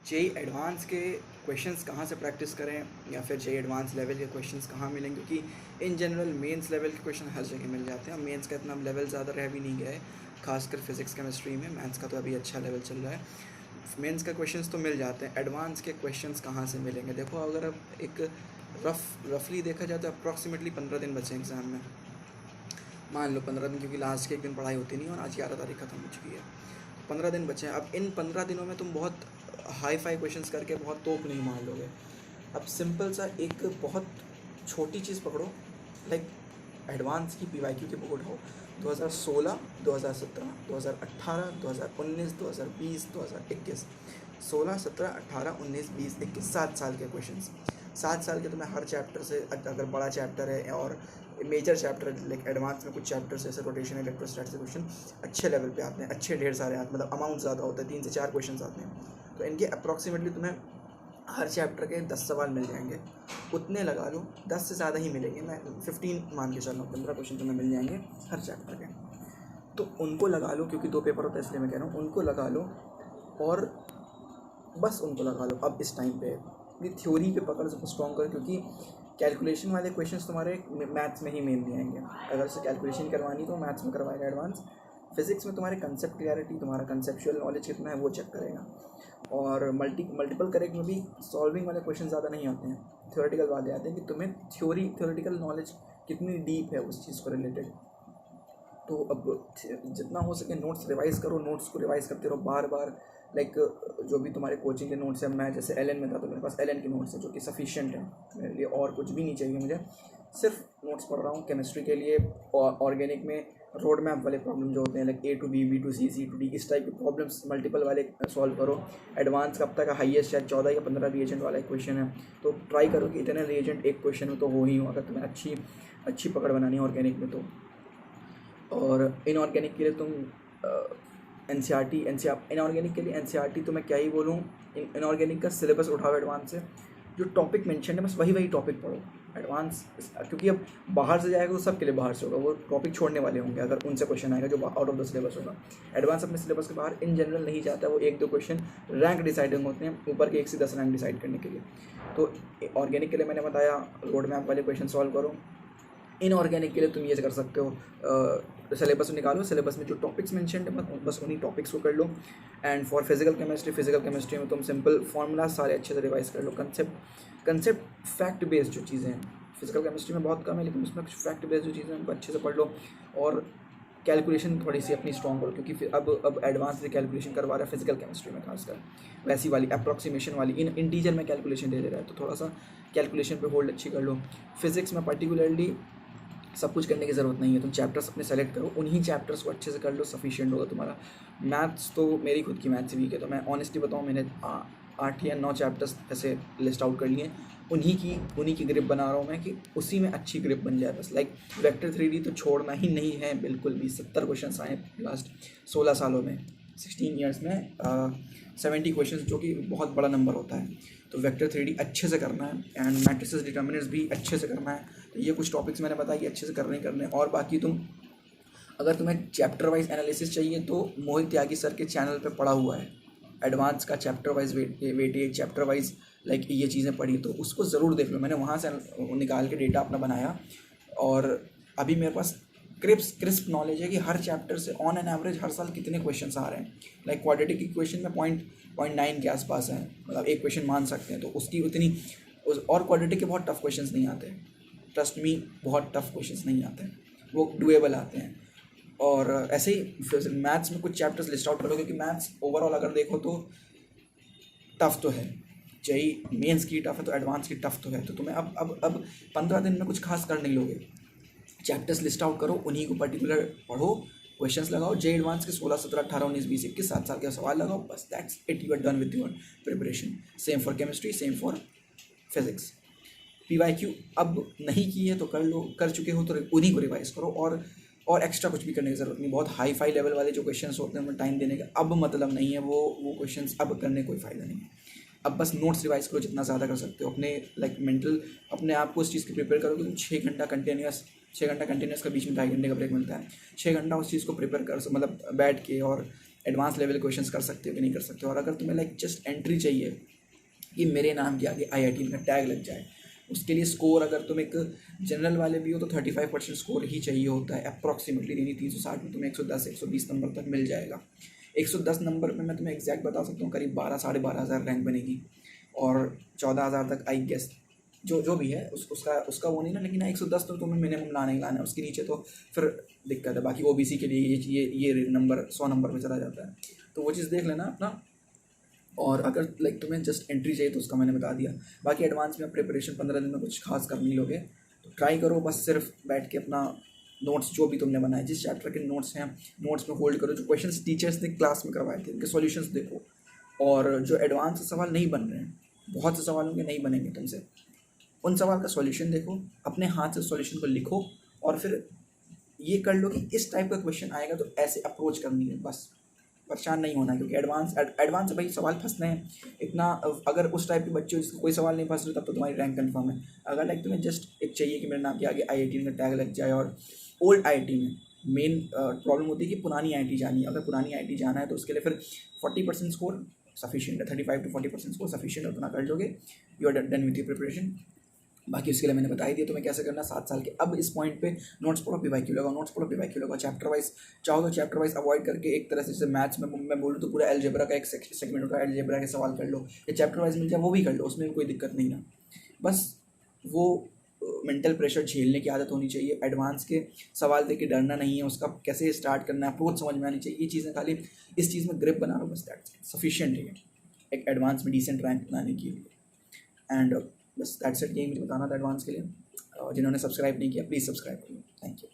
JEE advance के questions कहाँ से प्रैक्टिस करें या फिर जेई एडवांस लेवल के क्वेश्चंस कहाँ मिलेंगे, क्योंकि इन जनरल मेंस लेवल के क्वेश्चन हर जगह मिल जाते हैं। मेंस का इतना लेवल ज़्यादा रह भी नहीं गया है, खासकर फिजिक्स केमिस्ट्री में। मैथ्स का तो अभी अच्छा लेवल चल रहा है। मेंस का क्वेश्चंस तो मिल जाते हैं, एडवांस के क्वेश्चंस कहाँ से मिलेंगे। देखो, अगर अब एक रफली देखा जाए तो अप्रॉक्सीमेटली 15 दिन बचे एग्ज़ाम में। मान लो 15 दिन, क्योंकि लास्ट के एक दिन पढ़ाई होती नहीं और आज 11 तारीख ख़त्म हो चुकी है। 15 दिन बचे हैं। अब इन 15 दिनों में तुम बहुत हाई फाई क्वेश्चंस करके बहुत तोप नहीं मार लोगे। अब सिंपल सा एक बहुत छोटी चीज़ पकड़ो, लाइक एडवांस की पीवाईक्यू के बुक उठाओ। 2016, 2017, 2018, 2019, 2020, 2021, 16, 17, 18, 19, 20, 21, 7 साल के क्वेश्चंस। 7 साल के तुम्हें हर चैप्टर से, अगर बड़ा चैप्टर है और मेजर चैप्टर लाइक एडवांस में कुछ चैप्टर्स जैसे रोटेशन, इलेक्ट्रोस्टैटिक्स से क्वेश्चन अच्छे लेवल पे आते हैं, अच्छे ढेर सारे आते हैं, मतलब अमाउंट ज़्यादा होता है, 3 से 4 क्वेश्चन आते हैं। तो इनके अप्रॉक्सीमेटली तुम्हें हर चैप्टर के 10 सवाल मिल जाएंगे, उतने लगा लो। 10 से ज़्यादा ही मिलेंगे, मैं 15 मान के चल रहा हूँ। 15 क्वेश्चन तुम्हें मिल जाएंगे हर चैप्टर के, तो उनको लगा लो, क्योंकि 2 पेपर होता है इसलिए मैं कह रहा हूँ उनको लगा लो। और बस उनको लगा लो। अब इस टाइम पे ये थ्योरी पे पकड़ स्ट्रॉन्ग करो, क्योंकि कैलकुलेशन वाले क्वेश्चंस तुम्हारे मैथ्स में ही मेनली आएंगे। अगर से कैलकुलेशन करवानी तो मैथ्स में करवाएगा एडवांस। फिजिक्स में तुम्हारे कंसेप्ट क्लियरिटी, तुम्हारा कंसेप्चुअल नॉलेज कितना है वो चेक करेगा। और मल्टीपल करेक्ट में भी सॉल्विंग वाले क्वेश्चन ज़्यादा नहीं आते हैं, थ्योरेटिकल वाले आते हैं कि तुम्हें थ्योरेटिकल नॉलेज कितनी डीप है उस चीज़ को रिलेटेड। तो अब जितना हो सके नोट्स रिवाइज़ करो, नोट्स को रिवाइज़ करते रहो बार बार। लाइक जो भी तुम्हारे कोचिंग के नोट्स हैं, मैं जैसे एलएन में था तो मेरे पास एलएन के नोट्स हैं जो कि सफिशिएंट है मेरे लिए, और कुछ भी नहीं चाहिए मुझे। सिर्फ नोट्स पढ़ रहा हूँ केमिस्ट्री के लिए। और ऑर्गेनिक में रोड मैप वाले प्रॉब्लम जो होते हैं, like A to B, B to C, C to D, इस टाइप के प्रॉब्लम्स मल्टीपल वाले सॉल्व करो। एडवांस का अब तक हाईएस्ट शायद 14 या 15 रिएजेंट वाला एक क्वेश्चन है, तो ट्राई करो कि इतने रिएजेंट एक क्वेश्चन में तो हो ही हो, अगर तुम्हें अच्छी पकड़ बनानी है ऑर्गेनिक में तो। और इनऑर्गेनिक के लिए तुम इनऑर्गेनिक के लिए एनसीईआरटी तो मैं क्या ही बोलूँ। इनऑर्गेनिक का सिलेबस उठाओ एडवांस से, जो टॉपिक मेंशन है बस वही टॉपिक पढ़ो एडवांस। क्योंकि अब बाहर से जाएगा तो सबके लिए बाहर से होगा, वो टॉपिक छोड़ने वाले होंगे अगर उनसे क्वेश्चन आएगा जो आउट ऑफ द सिलेबस होगा। एडवांस अपने सिलेबस के बाहर इन जनरल नहीं जाता, वो 1-2 क्वेश्चन रैंक डिसाइडिंग होते हैं, ऊपर के 1 से 10 रैंक डिसाइड करने के लिए। तो ऑर्गेनिक के लिए मैंने बताया रोड मैप वाले क्वेश्चन सॉल्व करो। इनऑर्गेनिक के लिए तुम ये कर सकते हो, सिलेबस निकालो, सिलेबस में जो टॉपिक्स मेंशन है बस उन्हीं टॉपिक्स को कर लो। एंड फॉर फिजिकल केमिस्ट्री में तुम सिंपल फॉर्मूला सारे अच्छे से रिवाइज कर लो। कंसेप्ट फैक्ट बेस्ड जो चीज़ें हैं फिजिकल केमिस्ट्री में बहुत कम है, लेकिन उसमें कुछ फैक्ट बेस्ड जो चीज़ें हैं उनको अच्छे से पढ़ लो। और कैलकुलेशन थोड़ी सी अपनी स्ट्रॉन्ग करो, क्योंकि फिर अब एडवांस से कैलकुलेशन करवा रहा है फिजिकल केमिस्ट्री में, खासकर वैसी वाली अप्रॉक्सीमेशन वाली इंटीजर में कैलकुलेशन दे रहा है, तो थोड़ा सा कैलकुलेशन पे होल्ड अच्छी कर लो। फिजिक्स में पर्टिकुलरली सब कुछ करने की ज़रूरत नहीं है, तुम चैप्टर्स अपने सेलेक्ट करो, उन्हीं चैप्टर्स को अच्छे से कर लो, सफिशिएंट होगा तुम्हारा। मैथ्स तो मेरी खुद की मैथ्स वीक है, तो मैं ऑनेस्टली बताऊँ मैंने 8 या 9 चैप्टर्स ऐसे लिस्ट आउट कर लिए, उन्हीं की ग्रिप बना रहा हूँ मैं कि उसी में अच्छी ग्रिप बन जाए बस। लाइक वेक्टर 3D तो छोड़ना ही नहीं है बिल्कुल भी। 70 क्वेश्चन आए लास्ट 16 सालों में, 16 ईयर्स में 70 क्वेश्चन, जो कि बहुत बड़ा नंबर होता है। तो वेक्टर 3D अच्छे से करना है एंड मैट्रिसेस डिटर्मिनेंट्स भी अच्छे से करना है। तो ये कुछ टॉपिक्स मैंने बताया कि अच्छे से करने। और बाकी अगर तुम्हें चैप्टर वाइज एनालिसिस चाहिए तो मोहित त्यागी सर के चैनल पे पड़ा हुआ है एडवांस का, chapter wise weightage, chapter wise like ये चीज़ें पढ़ी, तो उसको ज़रूर देख लो। मैंने वहाँ से निकाल के डेटा अपना बनाया, और अभी मेरे पास क्रिस्प नॉलेज है कि हर चैप्टर से ऑन एन एवरेज हर साल कितने क्वेश्चन आ रहे हैं। लाइक क्वाड्रेटिक इक्वेशन में 0.9 के आसपास है, मतलब एक क्वेश्चन मान सकते हैं, तो उसकी उतनी और क्वाड्रेटिक के बहुत टफ क्वेश्चंस नहीं आते, ट्रस्ट मी, बहुत टफ क्वेश्चंस नहीं आते हैं, वो डुएबल आते हैं। और ऐसे ही मैथ्स में कुछ चैप्टर्स लिस्ट आउट करो, क्योंकि मैथ्स ओवरऑल अगर देखो तो टफ़ तो है, जेई मेंस की टफ़ है तो एडवांस की टफ़ तो है। तो तुम्हें अब 15 दिन में कुछ खास कर नहीं लोगे। चैप्टर्स लिस्ट आउट करो, उन्हीं को पर्टिकुलर पढ़ो, क्वेश्चंस लगाओ। जे एडवांस के 16, 17, 18, 19, 20, 21 7 साल के सवाल लगाओ, बस that's it, you are done with your preparation. Same for chemistry, same for physics. PYQ अब नहीं की है तो कर लो, कर चुके हो तो उन्हीं को रिवाइज करो, और एक्स्ट्रा कुछ भी करने की ज़रूरत नहीं। बहुत हाई फाई लेवल वाले जो क्वेश्चंस होते हैं उनमें टाइम देने का अब मतलब नहीं है, वो क्वेश्चंस अब करने कोई फ़ायदा नहीं है। अब बस नोट्स रिवाइज करो जितना ज़्यादा कर सकते हो, अपने लाइक मेंटल अपने आप को उस चीज़ की प्रिपेयर करो कि तुम 6 घंटा कंटिन्यूस का बीच में 2.5 घंटे का ब्रेक मिलता है, 6 घंटा उस चीज़ को प्रिपेयर कर मतलब बैठ के और एडवांस लेवल क्वेश्चंस कर सकते हो कि नहीं कर सकते हो। और अगर तुम्हें लाइक जस्ट एंट्री चाहिए कि मेरे नाम के आगे IIT का टैग लग जाए, उसके लिए स्कोर, अगर तुम एक जनरल वाले भी हो तो 35% स्कोर ही चाहिए होता है अप्रॉक्सीमेटली, यानी 360 में तुम्हें 110-120 नंबर तक मिल जाएगा। 110 नंबर में मैं तुम्हें एग्जैक्ट बता सकता हूँ करीब 12-12,500 रैंक बनेगी, और 14,000 तक आई गेस जो भी है उसका वो नहीं ना, लेकिन 110 तो तुम्हें मिनिमम लाना ही लाना है, उसके नीचे तो फिर दिक्कत है। बाकी OBC के लिए ये नंबर 100 नंबर पे चला जाता है, तो वो चीज़ देख लेना अपना। और अगर लाइक तुम्हें जस्ट एंट्री चाहिए तो उसका मैंने बता दिया। बाकी एडवांस में प्रिपरेशन 15 दिन में कुछ खास कर नहीं लोगे, तो ट्राई करो बस सिर्फ बैठ के अपना नोट्स जो भी तुमने बनाए, जिस चैप्टर के नोट्स हैं नोट्स में होल्ड करो, जो क्वेश्चंस टीचर्स ने क्लास में करवाए थे उनके सॉल्यूशंस देखो, और जो एडवांस सवाल नहीं बन रहे हैं, बहुत से सवाल होंगे नहीं बनेंगे तुमसे, उन सवाल का सॉल्यूशन देखो, अपने हाथ से सॉल्यूशन को लिखो, और फिर ये कर लो कि इस टाइप का क्वेश्चन आएगा तो ऐसे अप्रोच करनी है, बस परेशान नहीं होना। क्योंकि एडवांस भाई सवाल फंसने हैं इतना। अगर उस टाइप के बच्चे हो जिसको कोई सवाल नहीं फंस रहे तब तो तुम्हारी रैंक कन्फर्म है। अगर लाइक तुम्हें जस्ट एक चाहिए कि मेरे नाम के आगे IIT में टैग लग जाए, और ओल्ड IIT में मेन प्रॉब्लम होती है कि पुरानी IIT जानी है। अगर पुरानी IIT जाना है तो उसके लिए फिर 40% स्कोर सफिशिएंट है, 35 to 40% स्कोर सफिशिएंट है, उतना कर लोगे, you are done with your preparation. बाकी उसके लिए मैंने बता ही दिया तुम्हें कैसे करना 7 साल के। अब इस पॉइंट पे नोट्स पढ़ो, PYQ लगाओ, नोट्स पढ़ो, PYQ लगाओ, चैप्टर वाइज चाहो तो चैप्टर वाइज अवॉइड करके, एक तरह से जैसे मैथ्स में मैं बोलूँ तो पूरा अलजेब्रा का एक सेगमेंट होता है, अलजेब्रा के सवाल कर लो, या चैप्टर वाइज मिल जाए वो भी कर लो, उसमें भी कोई दिक्कत नहीं ना। बस वो मेंटल प्रेशर झेलने की आदत होनी चाहिए, एडवांस के सवाल देख के डरना नहीं है, उसका कैसे स्टार्ट करना है अप्रोच समझ में आनी चाहिए। ये चीज़ें खाली इस चीज़ में ग्रिप बना लो, बस दैट्स सफिशिएंट है एक एडवांस में डिसेंट रैंक बनाने के लिए। एंड बस दैट्स इट, यही मुझे बताना था एडवांस के लिए। जिन्होंने सब्सक्राइब नहीं किया प्लीज़ सब्सक्राइब करिए। Thank you.